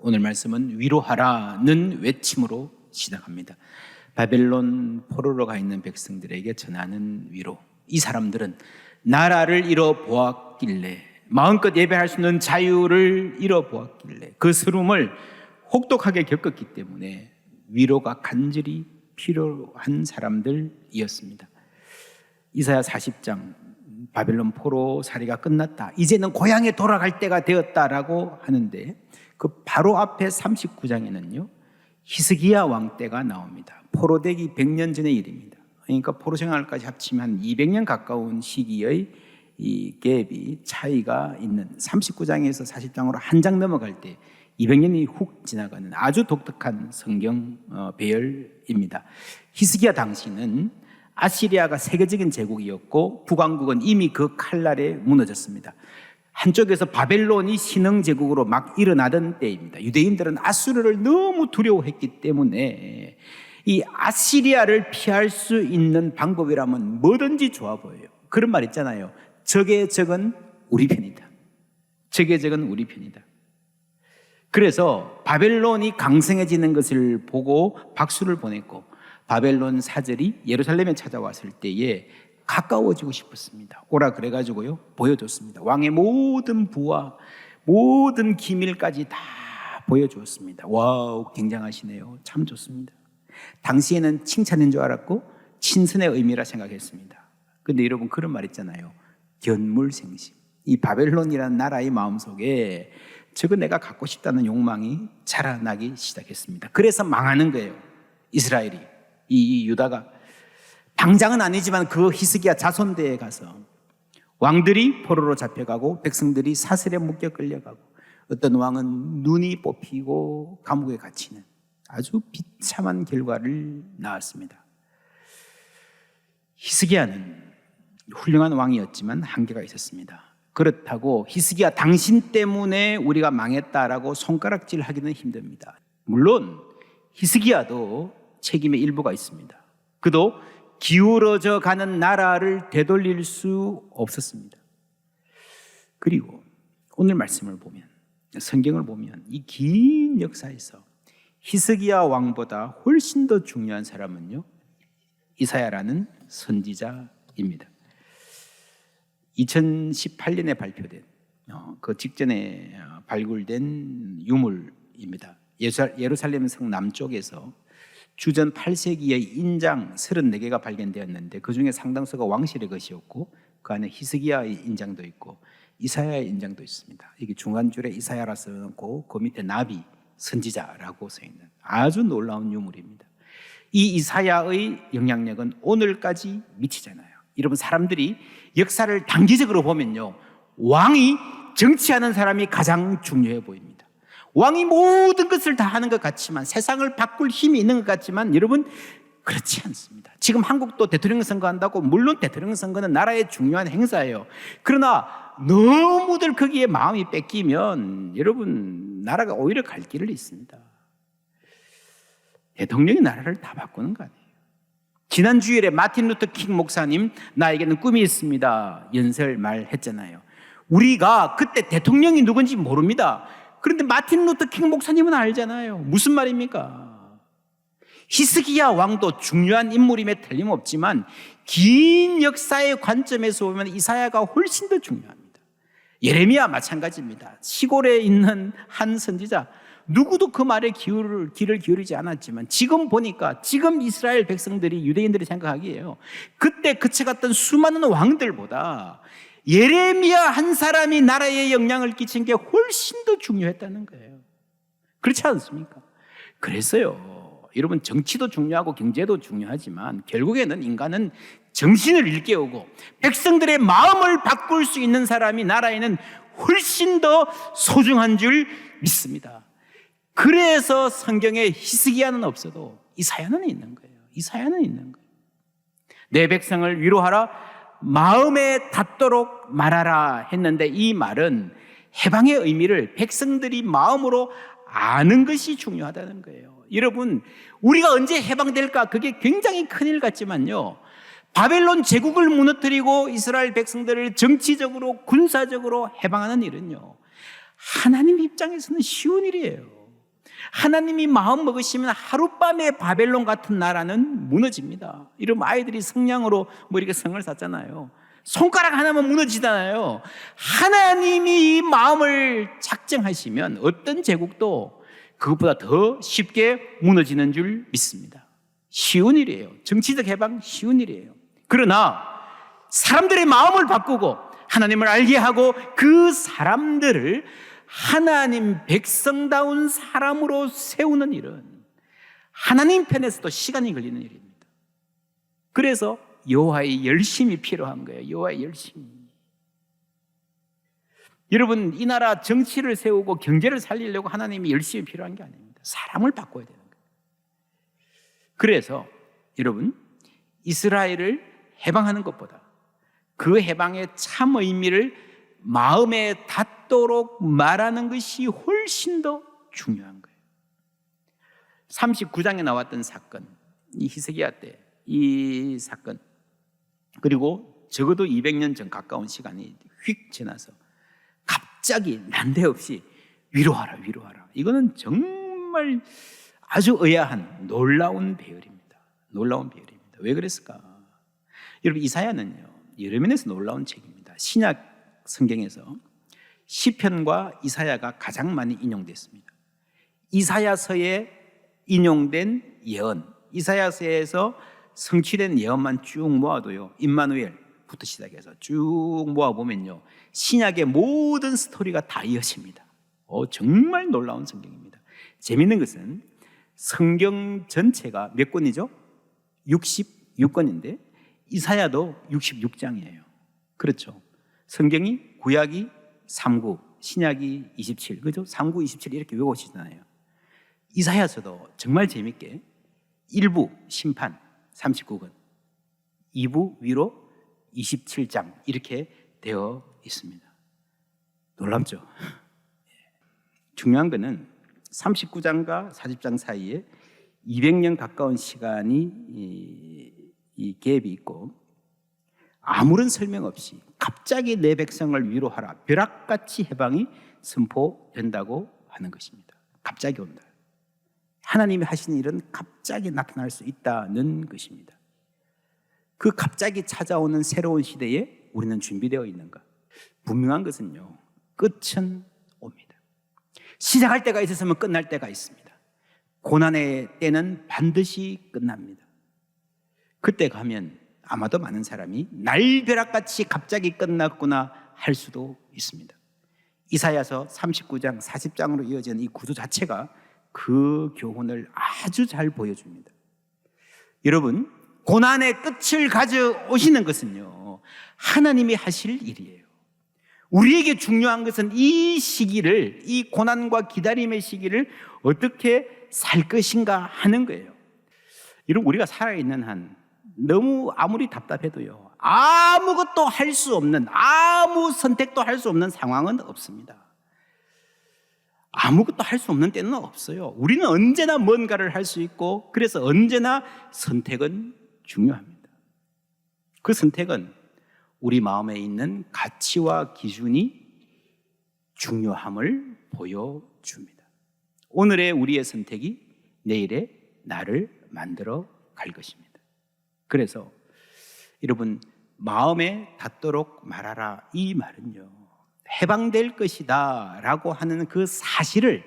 오늘 말씀은 위로하라는 외침으로 시작합니다. 바벨론 포로로 가 있는 백성들에게 전하는 위로. 이 사람들은 나라를 잃어보았길래, 마음껏 예배할 수 있는 자유를 잃어보았길래, 그 슬픔을 혹독하게 겪었기 때문에 위로가 간절히 필요한 사람들이었습니다. 이사야 40장, 바벨론 포로 살이가 끝났다, 이제는 고향에 돌아갈 때가 되었다라고 하는데, 그 바로 앞에 39장에는요 히스기야 왕 때가 나옵니다. 포로되기 100년 전의 일입니다. 그러니까 포로 생활까지 합치면 200년 가까운 시기의 이 갭이 차이가 있는 39장에서 40장으로 한 장 넘어갈 때 200년이 훅 지나가는 아주 독특한 성경 배열입니다. 히스기야 당시는 아시리아가 세계적인 제국이었고 북왕국은 이미 그 칼날에 무너졌습니다. 한쪽에서 바벨론이 신흥제국으로 막 일어나던 때입니다. 유대인들은 아수르를 너무 두려워했기 때문에 이 아시리아를 피할 수 있는 방법이라면 뭐든지 좋아 보여요. 그런 말 있잖아요. 적의 적은 우리 편이다. 적의 적은 우리 편이다. 그래서 바벨론이 강성해지는 것을 보고 박수를 보냈고, 바벨론 사절이 예루살렘에 찾아왔을 때에 가까워지고 싶었습니다. 오라 그래가지고요 보여줬습니다. 왕의 모든 부와 모든 기밀까지 다 보여주었습니다. 와우, 굉장하시네요. 참 좋습니다. 당시에는 칭찬인 줄 알았고 친선의 의미라 생각했습니다. 근데 여러분, 그런 말 있잖아요. 견물생심. 이 바벨론이라는 나라의 마음속에 저거 내가 갖고 싶다는 욕망이 자라나기 시작했습니다. 그래서 망하는 거예요. 이스라엘이, 이 유다가. 당장은 아니지만 그 히스기야 자손대에 가서 왕들이 포로로 잡혀가고 백성들이 사슬에 묶여 끌려가고, 어떤 왕은 눈이 뽑히고 감옥에 갇히는 아주 비참한 결과를 낳았습니다. 히스기야는 훌륭한 왕이었지만 한계가 있었습니다. 그렇다고 히스기야 당신 때문에 우리가 망했다라고 손가락질하기는 힘듭니다. 물론 히스기야도 책임의 일부가 있습니다. 그도 기울어져 가는 나라를 되돌릴 수 없었습니다. 그리고 오늘 말씀을 보면, 성경을 보면 이 긴 역사에서 히스기야 왕보다 훨씬 더 중요한 사람은요 이사야라는 선지자입니다. 2018년에 발표된, 그 직전에 발굴된 유물입니다. 예루살렘 성 남쪽에서 주전 8세기의 인장 34개가 발견되었는데, 그 중에 상당수가 왕실의 것이었고, 그 안에 히스기야의 인장도 있고 이사야의 인장도 있습니다. 이게 중간줄에 이사야라 써놓고 그 밑에 나비, 선지자라고 써있는 아주 놀라운 유물입니다. 이 이사야의 영향력은 오늘까지 미치잖아요. 여러분, 사람들이 역사를 단기적으로 보면요 왕이, 정치하는 사람이 가장 중요해 보입니다. 왕이 모든 것을 다 하는 것 같지만, 세상을 바꿀 힘이 있는 것 같지만, 여러분 그렇지 않습니다. 지금 한국도 대통령 선거한다고, 물론 대통령 선거는 나라의 중요한 행사예요. 그러나 너무들 거기에 마음이 뺏기면 여러분 나라가 오히려 갈 길을 잃습니다. 대통령이 나라를 다 바꾸는 거 아니에요. 지난 주일에 마틴 루터 킹 목사님, 나에게는 꿈이 있습니다 연설 말했잖아요. 우리가 그때 대통령이 누군지 모릅니다. 그런데 마틴 루터 킹 목사님은 알잖아요. 무슨 말입니까? 히스기야 왕도 중요한 인물임에 틀림없지만 긴 역사의 관점에서 보면 이사야가 훨씬 더 중요합니다. 예레미야 마찬가지입니다. 시골에 있는 한 선지자, 누구도 그 말에 귀를 기울이지 않았지만, 지금 보니까 지금 이스라엘 백성들이, 유대인들이 생각하기에요, 그때 그쳐갔던 수많은 왕들보다 예레미야 한 사람이 나라에 영향을 끼친 게 훨씬 더 중요했다는 거예요. 그렇지 않습니까? 그래서요 여러분, 정치도 중요하고 경제도 중요하지만 결국에는 인간은 정신을 일깨우고 백성들의 마음을 바꿀 수 있는 사람이 나라에는 훨씬 더 소중한 줄 믿습니다. 그래서 성경에 히스기야는 없어도 이사야는 있는 거예요. 이사야는 있는 거예요. 내 백성을 위로하라, 마음에 닿도록 말하라 했는데, 이 말은 해방의 의미를 백성들이 마음으로 아는 것이 중요하다는 거예요. 여러분, 우리가 언제 해방될까? 그게 굉장히 큰일 같지만요, 바벨론 제국을 무너뜨리고 이스라엘 백성들을 정치적으로 군사적으로 해방하는 일은요 하나님 입장에서는 쉬운 일이에요. 하나님이 마음 먹으시면 하룻밤에 바벨론 같은 나라는 무너집니다. 이러면 아이들이 성냥으로 뭐 이렇게 성을 쌓잖아요. 손가락 하나만 무너지잖아요. 하나님이 이 마음을 작정하시면 어떤 제국도 그것보다 더 쉽게 무너지는 줄 믿습니다. 쉬운 일이에요. 정치적 해방 쉬운 일이에요. 그러나 사람들의 마음을 바꾸고 하나님을 알게 하고 그 사람들을 하나님 백성다운 사람으로 세우는 일은 하나님 편에서도 시간이 걸리는 일입니다. 그래서 여호와의 열심이 필요한 거예요. 여호와의 열심이. 여러분, 이 나라 정치를 세우고 경제를 살리려고 하나님이 열심히 필요한 게 아닙니다. 사람을 바꿔야 되는 거예요. 그래서 여러분, 이스라엘을 해방하는 것보다 그 해방의 참 의미를 마음에 닿도록 말하는 것이 훨씬 더 중요한 거예요. 39장에 나왔던 사건, 이 히스기야 때 이 사건, 그리고 적어도 200년 전 가까운 시간이 휙 지나서 갑자기 난데없이 위로하라, 위로하라. 이거는 정말 아주 의아한 놀라운 배열입니다. 놀라운 배열입니다. 왜 그랬을까? 여러분, 이사야는요, 여러 면에서 놀라운 책입니다. 신약 성경에서 시편과 이사야가 가장 많이 인용됐습니다. 이사야서에 인용된 예언, 이사야서에서 성취된 예언만 쭉 모아도요, 임마누엘부터 시작해서 쭉 모아보면요, 신약의 모든 스토리가 다 이어집니다. 정말 놀라운 성경입니다. 재미있는 것은 성경 전체가 몇 권이죠? 66권인데 이사야도 66장이에요. 그렇죠. 성경이 구약이 39, 신약이 27, 그죠? 39, 27 이렇게 외우시잖아요. 이사야서도 정말 재밌게 1부 심판 39권, 2부 위로 27장 이렇게 되어 있습니다. 놀랍죠? 중요한 것은 39장과 40장 사이에 200년 가까운 시간이 이 갭이 있고 아무런 설명 없이 갑자기 내 백성을 위로하라, 벼락같이 해방이 선포된다고 하는 것입니다. 갑자기 온다. 하나님이 하신 일은 갑자기 나타날 수 있다는 것입니다. 그 갑자기 찾아오는 새로운 시대에 우리는 준비되어 있는가? 분명한 것은요, 끝은 옵니다. 시작할 때가 있었으면 끝날 때가 있습니다. 고난의 때는 반드시 끝납니다. 그때 가면 아마도 많은 사람이 날벼락같이 갑자기 끝났구나 할 수도 있습니다. 이사야서 39장, 40장으로 이어지는 이 구조 자체가 그 교훈을 아주 잘 보여줍니다. 여러분, 고난의 끝을 가져오시는 것은요, 하나님이 하실 일이에요. 우리에게 중요한 것은 이 시기를, 이 고난과 기다림의 시기를 어떻게 살 것인가 하는 거예요. 여러분, 우리가 살아있는 한 너무 아무리 답답해도요, 아무것도 할 수 없는, 아무 선택도 할 수 없는 상황은 없습니다. 아무것도 할 수 없는 때는 없어요. 우리는 언제나 뭔가를 할 수 있고, 그래서 언제나 선택은 중요합니다. 그 선택은 우리 마음에 있는 가치와 기준이 중요함을 보여줍니다. 오늘의 우리의 선택이 내일의 나를 만들어 갈 것입니다. 그래서 여러분, 마음에 닿도록 말하라, 이 말은요, 해방될 것이다 라고 하는 그 사실을,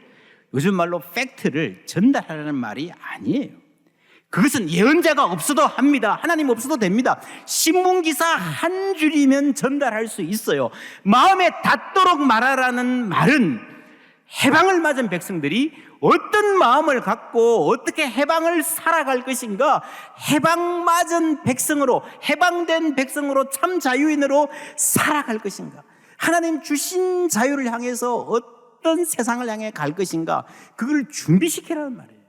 요즘 말로 팩트를 전달하라는 말이 아니에요. 그것은 예언자가 없어도 합니다. 하나님 없어도 됩니다. 신문기사 한 줄이면 전달할 수 있어요. 마음에 닿도록 말하라는 말은 해방을 맞은 백성들이 어떤 마음을 갖고 어떻게 해방을 살아갈 것인가, 해방 맞은 백성으로, 해방된 백성으로, 참 자유인으로 살아갈 것인가, 하나님 주신 자유를 향해서 어떤 세상을 향해 갈 것인가, 그걸 준비시키라는 말이에요.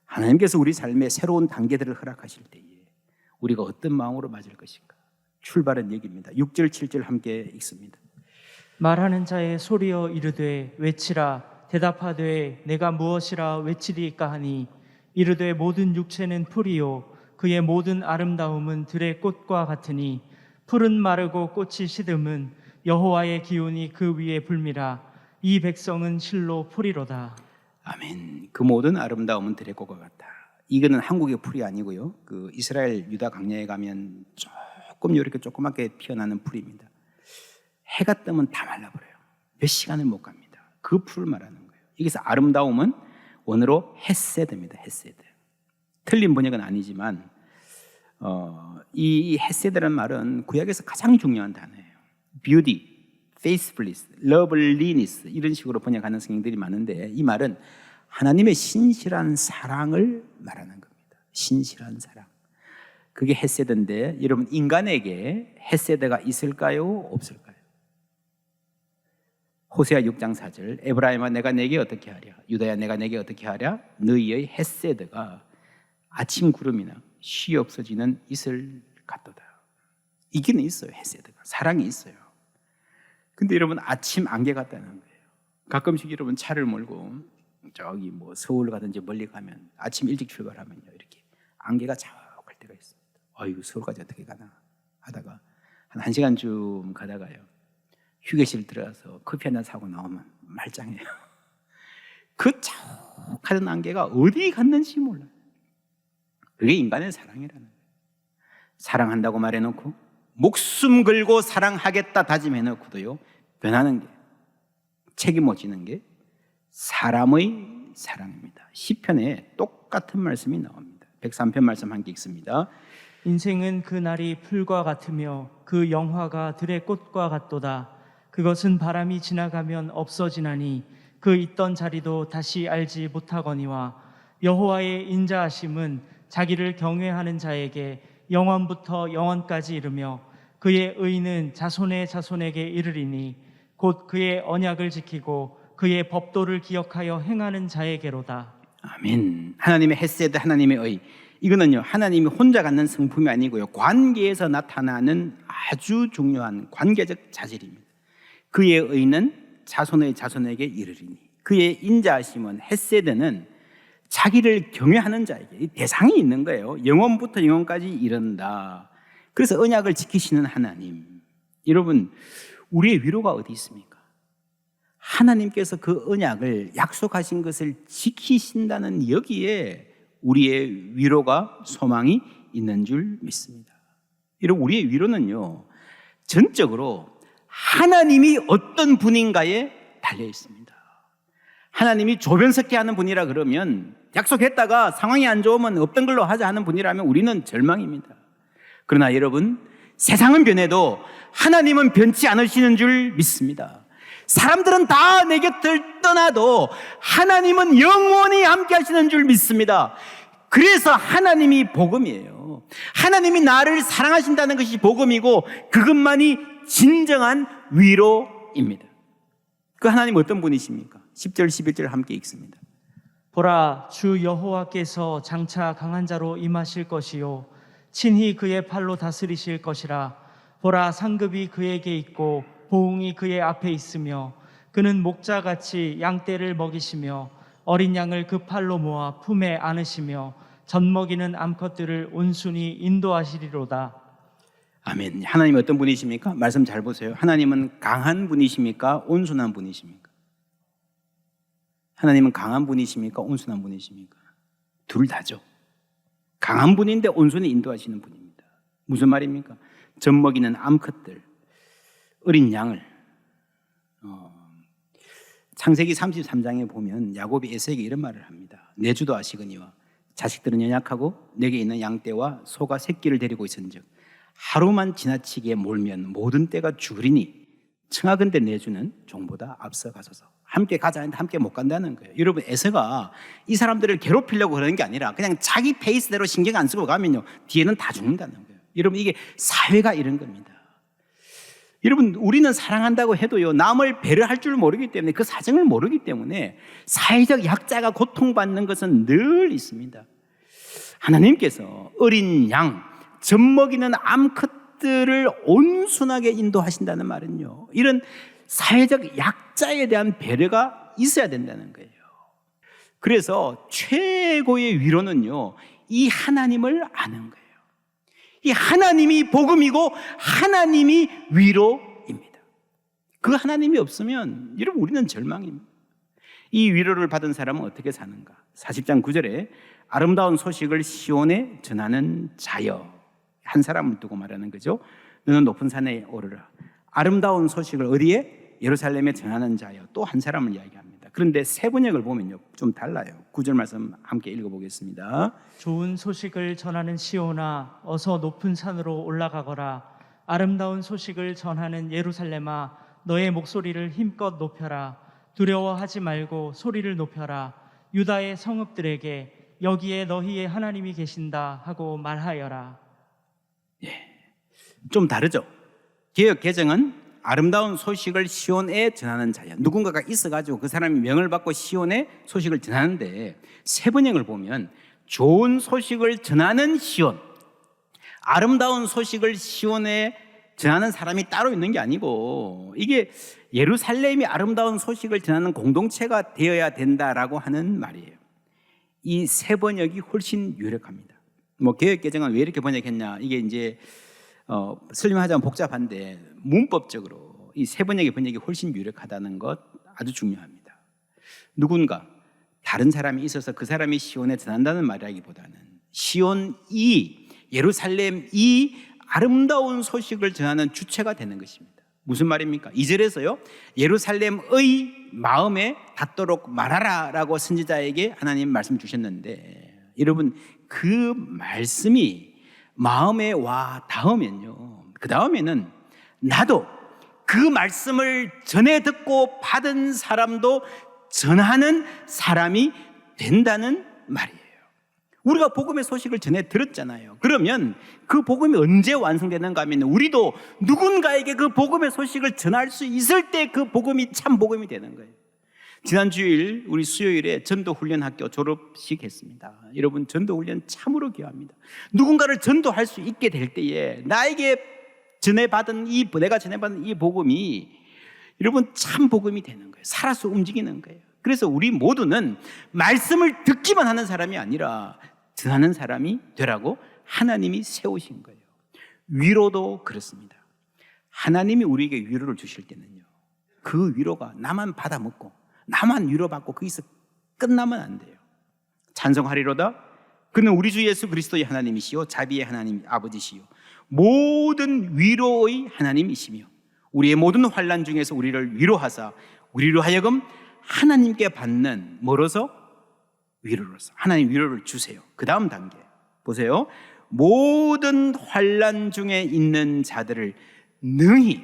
하나님께서 우리 삶의 새로운 단계들을 허락하실 때에 우리가 어떤 마음으로 맞을 것인가, 출발은 여기입니다. 6절 7절 함께 읽습니다. 말하는 자의 소리여 이르되 외치라. 대답하되 내가 무엇이라 외치리까 하니 이르되 모든 육체는 풀이요 그의 모든 아름다움은 들의 꽃과 같으니 풀은 마르고 꽃이 시듬은 여호와의 기운이 그 위에 불미라. 이 백성은 실로 풀이로다. 아멘. 그 모든 아름다움은 들의 꽃과 같다. 이거는 한국의 풀이 아니고요. 그 이스라엘 유다 광야에 가면 조금 이렇게 조그맣게 피어나는 풀입니다. 해가 뜨면 다 말라버려요. 몇 시간을 못 갑니다. 그 풀을 말하는 거예요. 여기서 아름다움은 원어로 헤세드입니다. 헤세드. 틀린 번역은 아니지만 이 헤세드라는 말은 구약에서 가장 중요한 단어예요. beauty, faithfulness, loveliness 이런 식으로 번역하는 성경들이 많은데 이 말은 하나님의 신실한 사랑을 말하는 겁니다. 신실한 사랑. 그게 헤세드인데 여러분 인간에게 헤세드가 있을까요? 없을까요? 호세아 6장 4절 에브라임아 내가 내게 어떻게 하랴 유다야 내가 내게 어떻게 하랴 너희의 헤세드가 아침 구름이나 쉬 없어지는 이슬 같도다. 이기는 있어요. 헤세드가 사랑이 있어요. 근데 여러분 아침 안개 같다는 거예요. 가끔씩 여러분 차를 몰고 저기 뭐 서울 가든지 멀리 가면 아침 일찍 출발하면요 이렇게 안개가 자욱할 때가 있습니다. 아이고 서울까지 어떻게 가나 하다가 한 1시간쯤 가다가요 휴게실 들어가서 커피 한잔 사고 나오면 말짱해요. 그 자욱하는 안개가 어디 갔는지 몰라요. 그게 인간의 사랑이라는 거예요. 사랑한다고 말해놓고 목숨 걸고 사랑하겠다 다짐해놓고도요 변하는 게 책임 못 지는 게 사람의 사랑입니다. 시편에 똑같은 말씀이 나옵니다. 103편 말씀 한 개 읽습니다. 인생은 그 날이 풀과 같으며 그 영화가 들의 꽃과 같도다. 그것은 바람이 지나가면 없어지나니 그 있던 자리도 다시 알지 못하거니와 여호와의 인자하심은 자기를 경외하는 자에게 영원부터 영원까지 이르며 그의 의는 자손의 자손에게 이르리니 곧 그의 언약을 지키고 그의 법도를 기억하여 행하는 자에게로다. 아멘. 하나님의 헤세드, 하나님의 의. 이거는요 하나님이 혼자 갖는 성품이 아니고요 관계에서 나타나는 아주 중요한 관계적 자질입니다. 그의 의는 자손의 자손에게 이르리니 그의 인자하심은 헤세드는 자기를 경외하는 자에게 대상이 있는 거예요. 영원부터 영원까지 이른다. 그래서 언약을 지키시는 하나님. 여러분 우리의 위로가 어디 있습니까? 하나님께서 그 언약을 약속하신 것을 지키신다는 여기에 우리의 위로가 소망이 있는 줄 믿습니다. 여러분 우리의 위로는요 전적으로 하나님이 어떤 분인가에 달려 있습니다. 하나님이 조변석해 하는 분이라 그러면 약속했다가 상황이 안 좋으면 없던 걸로 하자 하는 분이라면 우리는 절망입니다. 그러나 여러분 세상은 변해도 하나님은 변치 않으시는 줄 믿습니다. 사람들은 다 내 곁을 떠나도 하나님은 영원히 함께 하시는 줄 믿습니다. 그래서 하나님이 복음이에요. 하나님이 나를 사랑하신다는 것이 복음이고 그것만이 진정한 위로입니다. 그 하나님 어떤 분이십니까? 10절 11절 함께 읽습니다. 보라 주 여호와께서 장차 강한 자로 임하실 것이요 친히 그의 팔로 다스리실 것이라. 보라 상급이 그에게 있고 보응이 그의 앞에 있으며 그는 목자같이 양떼를 먹이시며 어린 양을 그 팔로 모아 품에 안으시며 젖먹이는 암컷들을 온순히 인도하시리로다. 아멘. 하나님 어떤 분이십니까? 말씀 잘 보세요. 하나님은 강한 분이십니까? 온순한 분이십니까? 하나님은 강한 분이십니까? 온순한 분이십니까? 둘 다죠. 강한 분인데 온순히 인도하시는 분입니다. 무슨 말입니까? 젖먹이는 암컷들, 어린 양을 창세기 33장에 보면 야곱이 에서에게 이런 말을 합니다. 내 주도 아시거니와 자식들은 연약하고 내게 있는 양떼와 소가 새끼를 데리고 있은즉 하루만 지나치게 몰면 모든 떼가 죽으리니 청하건대 내 주는 종보다 앞서 가소서. 함께 가자 했는데 함께 못 간다는 거예요. 여러분 에서가 이 사람들을 괴롭히려고 그러는 게 아니라 그냥 자기 페이스대로 신경 안 쓰고 가면요 뒤에는 다 죽는다는 거예요. 여러분 이게 사회가 이런 겁니다. 여러분 우리는 사랑한다고 해도요 남을 배려할 줄 모르기 때문에 그 사정을 모르기 때문에 사회적 약자가 고통받는 것은 늘 있습니다. 하나님께서 어린 양, 젖먹이는 암컷들을 온순하게 인도하신다는 말은요 이런 사회적 약자에 대한 배려가 있어야 된다는 거예요. 그래서 최고의 위로는요 이 하나님을 아는 거예요. 이 하나님이 복음이고 하나님이 위로입니다. 그 하나님이 없으면 여러분 우리는 절망입니다. 이 위로를 받은 사람은 어떻게 사는가? 40장 9절에 아름다운 소식을 시온에 전하는 자여, 한 사람을 두고 말하는 거죠. 너는 높은 산에 오르라. 아름다운 소식을 어디에? 예루살렘에 전하는 자여, 또 한 사람을 이야기합니다. 그런데 세 번역을 보면요 좀 달라요. 9절 말씀 함께 읽어보겠습니다. 좋은 소식을 전하는 시온아, 어서 높은 산으로 올라가거라. 아름다운 소식을 전하는 예루살렘아, 너의 목소리를 힘껏 높여라. 두려워하지 말고 소리를 높여라. 유다의 성읍들에게 여기에 너희의 하나님이 계신다 하고 말하여라. 좀 다르죠. 개역 개정은 아름다운 소식을 시온에 전하는 자야. 누군가가 있어가지고 그 사람이 명을 받고 시온에 소식을 전하는데, 세 번역을 보면 좋은 소식을 전하는 시온, 아름다운 소식을 시온에 전하는 사람이 따로 있는 게 아니고, 이게 예루살렘이 아름다운 소식을 전하는 공동체가 되어야 된다라고 하는 말이에요. 이 세 번역이 훨씬 유력합니다. 개역 개정은 왜 이렇게 번역했냐? 이게 이제 설명하자면 복잡한데 문법적으로 이 세 번역의 번역이 훨씬 유력하다는 것 아주 중요합니다. 누군가 다른 사람이 있어서 그 사람이 시온에 전한다는 말이라기보다는 시온이, 예루살렘이 아름다운 소식을 전하는 주체가 되는 것입니다. 무슨 말입니까? 2절에서요 예루살렘의 마음에 닿도록 말하라 라고 선지자에게 하나님 말씀 주셨는데, 여러분 그 말씀이 마음에 와 닿으면요, 그 다음에는 나도 그 말씀을 전해 듣고 받은 사람도 전하는 사람이 된다는 말이에요. 우리가 복음의 소식을 전해 들었잖아요. 그러면 그 복음이 언제 완성되는가 하면, 우리도 누군가에게 그 복음의 소식을 전할 수 있을 때 그 복음이 참 복음이 되는 거예요. 지난 주일 우리 수요일에 전도훈련학교 졸업식 했습니다. 여러분 전도훈련 참으로 귀합니다. 누군가를 전도할 수 있게 될 때에 나에게 내가 전해받은 이 복음이 여러분 참 복음이 되는 거예요. 살아서 움직이는 거예요. 그래서 우리 모두는 말씀을 듣기만 하는 사람이 아니라 전하는 사람이 되라고 하나님이 세우신 거예요. 위로도 그렇습니다. 하나님이 우리에게 위로를 주실 때는요, 그 위로가 나만 받아먹고 나만 위로받고 거기서 끝나면 안 돼요. 찬송하리로다. 그는 우리 주 예수 그리스도의 하나님이시요 자비의 하나님 아버지시요 모든 위로의 하나님이시며 우리의 모든 환난 중에서 우리를 위로하사 우리로 하여금 하나님께 받는 뭐로서? 위로로서. 하나님 위로를 주세요. 그 다음 단계 보세요. 모든 환난 중에 있는 자들을 능히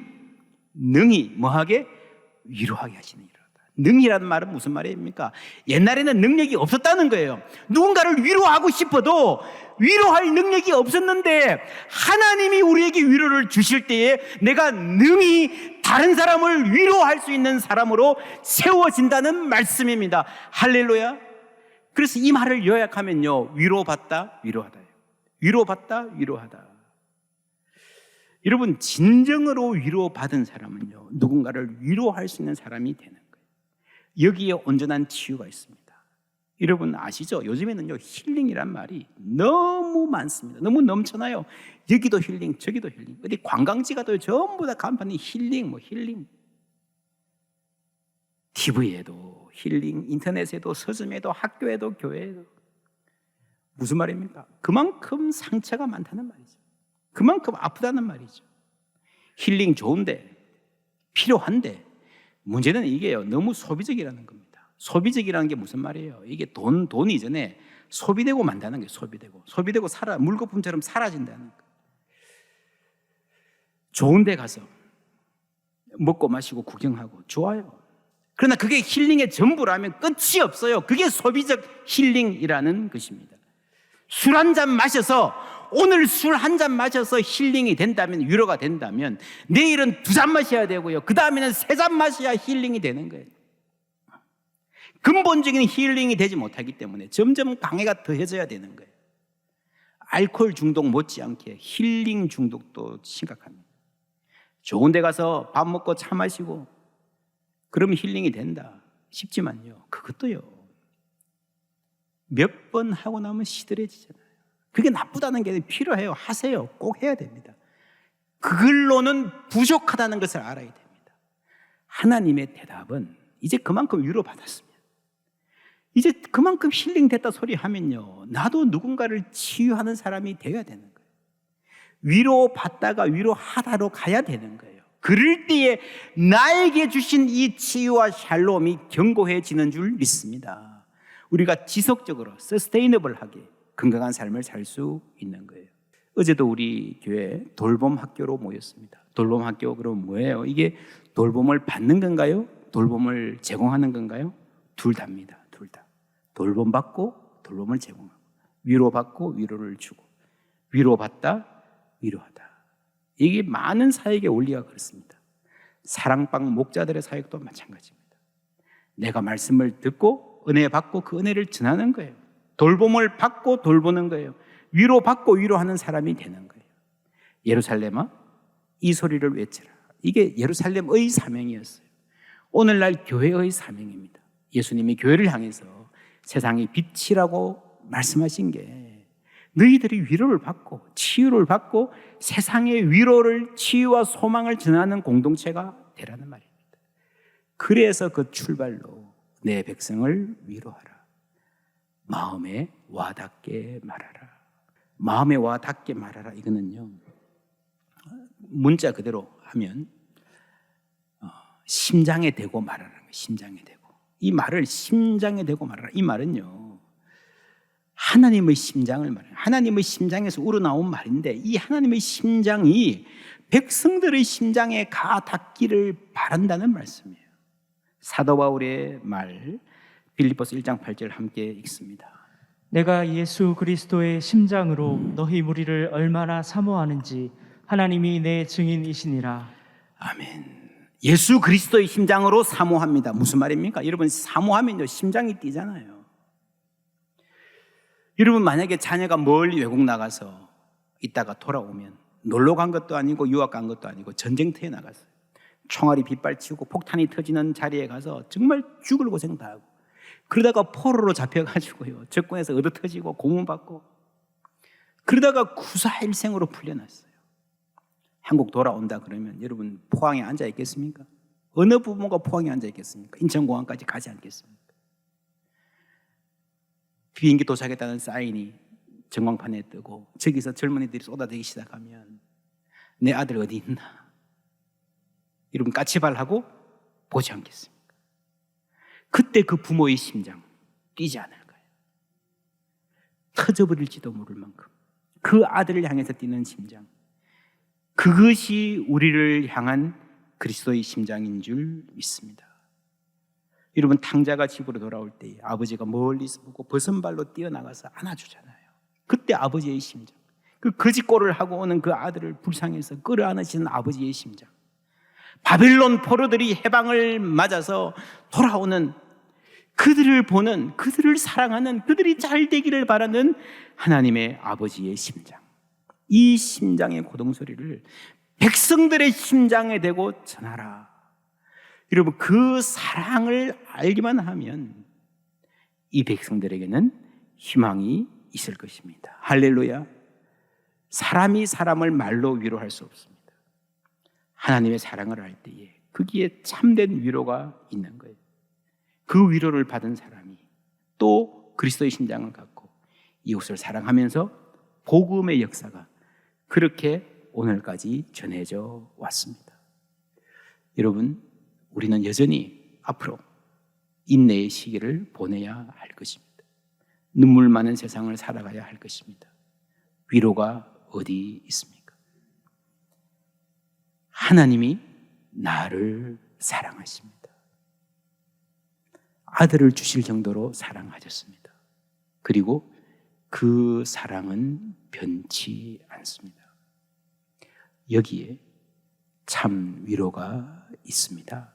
뭐하게? 위로하게 하시는 이로다. 능히라는 말은 무슨 말입니까? 옛날에는 능력이 없었다는 거예요. 누군가를 위로하고 싶어도 위로할 능력이 없었는데 하나님이 우리에게 위로를 주실 때에 내가 능히 다른 사람을 위로할 수 있는 사람으로 세워진다는 말씀입니다. 할렐루야. 그래서 이 말을 요약하면요, 위로받다 위로하다예요. 위로받다 위로하다. 여러분 진정으로 위로받은 사람은요, 누군가를 위로할 수 있는 사람이 되는 거예요. 여기에 온전한 치유가 있습니다. 여러분 아시죠? 요즘에는요 힐링이란 말이 너무 많습니다. 너무 넘쳐나요. 여기도 힐링, 저기도 힐링. 어디 관광지 가도 전부 다 간판이 힐링, 힐링. TV에도 힐링, 인터넷에도, 서점에도, 학교에도, 교회에도. 무슨 말입니까? 그만큼 상처가 많다는 말이죠. 그만큼 아프다는 말이죠. 힐링 좋은데, 필요한데, 문제는 이게요, 너무 소비적이라는 겁니다. 소비적이라는 게 무슨 말이에요? 이게 돈 이전에 소비되고 만다는 거예요. 소비되고 물거품처럼 사라진다는 거예요. 좋은 데 가서 먹고 마시고 구경하고 좋아요. 그러나 그게 힐링의 전부라면 끝이 없어요. 그게 소비적 힐링이라는 것입니다. 술 한 잔 마셔서, 오늘 술 한 잔 마셔서 힐링이 된다면, 위로가 된다면 내일은 2잔 마셔야 되고요, 그 다음에는 3잔 마셔야 힐링이 되는 거예요. 근본적인 힐링이 되지 못하기 때문에 점점 강해가 더해져야 되는 거예요. 알코올 중독 못지않게 힐링 중독도 심각합니다. 좋은 데 가서 밥 먹고 차 마시고 그러면 힐링이 된다 싶지만요, 그것도요 몇 번 하고 나면 시들해지잖아요. 그게 나쁘다는 게 아니라 필요해요. 하세요. 꼭 해야 됩니다. 그걸로는 부족하다는 것을 알아야 됩니다. 하나님의 대답은 이제 그만큼 위로받았습니다. 이제 그만큼 힐링됐다 소리 하면요, 나도 누군가를 치유하는 사람이 되어야 되는 거예요. 위로받다가 위로하다로 가야 되는 거예요. 그럴 때에 나에게 주신 이 치유와 샬롬이 견고해지는 줄 믿습니다. 우리가 지속적으로 서스테이너블하게 건강한 삶을 살 수 있는 거예요. 어제도 우리 교회 돌봄 학교로 모였습니다. 돌봄 학교 그럼 뭐예요? 이게 돌봄을 받는 건가요? 돌봄을 제공하는 건가요? 둘 다입니다. 둘 다. 돌봄받고 돌봄을 제공하고, 위로받고 위로를 주고, 위로받다 위로하다. 이게 많은 사역의 원리가 그렇습니다. 사랑방 목자들의 사역도 마찬가지입니다. 내가 말씀을 듣고 은혜 받고 그 은혜를 전하는 거예요. 돌봄을 받고 돌보는 거예요. 위로받고 위로하는 사람이 되는 거예요. 예루살렘아, 이 소리를 외치라. 이게 예루살렘의 사명이었어요. 오늘날 교회의 사명입니다. 예수님이 교회를 향해서 세상의 빛이라고 말씀하신 게 너희들이 위로를 받고 치유를 받고 세상의 위로를, 치유와 소망을 전하는 공동체가 되라는 말입니다. 그래서 그 출발로 내 백성을 위로하라. 마음에 와닿게 말하라. 마음에 와닿게 말하라. 이거는요, 문자 그대로 하면 심장에 대고 말하라는 거예요. 심장에 대고. 이 말을 심장에 대고 말하라. 이 말은요, 하나님의 심장을 말해요. 하나님의 심장에서 우러나온 말인데, 이 하나님의 심장이 백성들의 심장에 가 닿기를 바란다는 말씀이에요. 사도 바울의 말, 빌립보서 1장 8절 함께 읽습니다. 내가 예수 그리스도의 심장으로 너희 무리를 얼마나 사모하는지 하나님이 내 증인이시니라. 아멘. 예수 그리스도의 심장으로 사모합니다. 무슨 말입니까? 여러분, 사모하면요, 심장이 뛰잖아요. 여러분, 만약에 자녀가 멀리 외국 나가서 있다가 돌아오면, 놀러 간 것도 아니고 유학 간 것도 아니고 전쟁터에 나갔어요. 총알이 빗발치고 폭탄이 터지는 자리에 가서 정말 죽을 고생 다 하고, 그러다가 포로로 잡혀가지고요, 적군에서 얻어터지고 고문받고, 그러다가 구사일생으로 풀려났어요. 한국 돌아온다 그러면 여러분 포항에 앉아 있겠습니까? 어느 부모가 포항에 앉아 있겠습니까? 인천공항까지 가지 않겠습니까? 비행기 도착했다는 사인이 전광판에 뜨고 저기서 젊은이들이 쏟아지기 시작하면 내 아들 어디 있나? 여러분 까치발하고 보지 않겠습니까? 그때 그 부모의 심장 뛰지 않을까요? 터져버릴지도 모를 만큼 그 아들을 향해서 뛰는 심장, 그것이 우리를 향한 그리스도의 심장인 줄 믿습니다. 여러분, 탕자가 집으로 돌아올 때 아버지가 멀리서 보고 버선발로 뛰어나가서 안아주잖아요. 그때 아버지의 심장, 그 거짓골을 하고 오는 그 아들을 불쌍해서 끌어안으시는 아버지의 심장, 바벨론 포로들이 해방을 맞아서 돌아오는 그들을 보는, 그들을 사랑하는, 그들이 잘 되기를 바라는 하나님의 아버지의 심장, 이 심장의 고동소리를 백성들의 심장에 대고 전하라. 여러분, 그 사랑을 알기만 하면 이 백성들에게는 희망이 있을 것입니다. 할렐루야. 사람이 사람을 말로 위로할 수 없습니다. 하나님의 사랑을 알 때에 거기에 참된 위로가 있는 거예요. 그 위로를 받은 사람이 또 그리스도의 심장을 갖고 이웃을 사랑하면서 복음의 역사가 그렇게 오늘까지 전해져 왔습니다. 여러분, 우리는 여전히 앞으로 인내의 시기를 보내야 할 것입니다. 눈물 많은 세상을 살아가야 할 것입니다. 위로가 어디 있습니까? 하나님이 나를 사랑하십니다. 아들을 주실 정도로 사랑하셨습니다. 그리고 그 사랑은 변치 않습니다. 여기에 참 위로가 있습니다.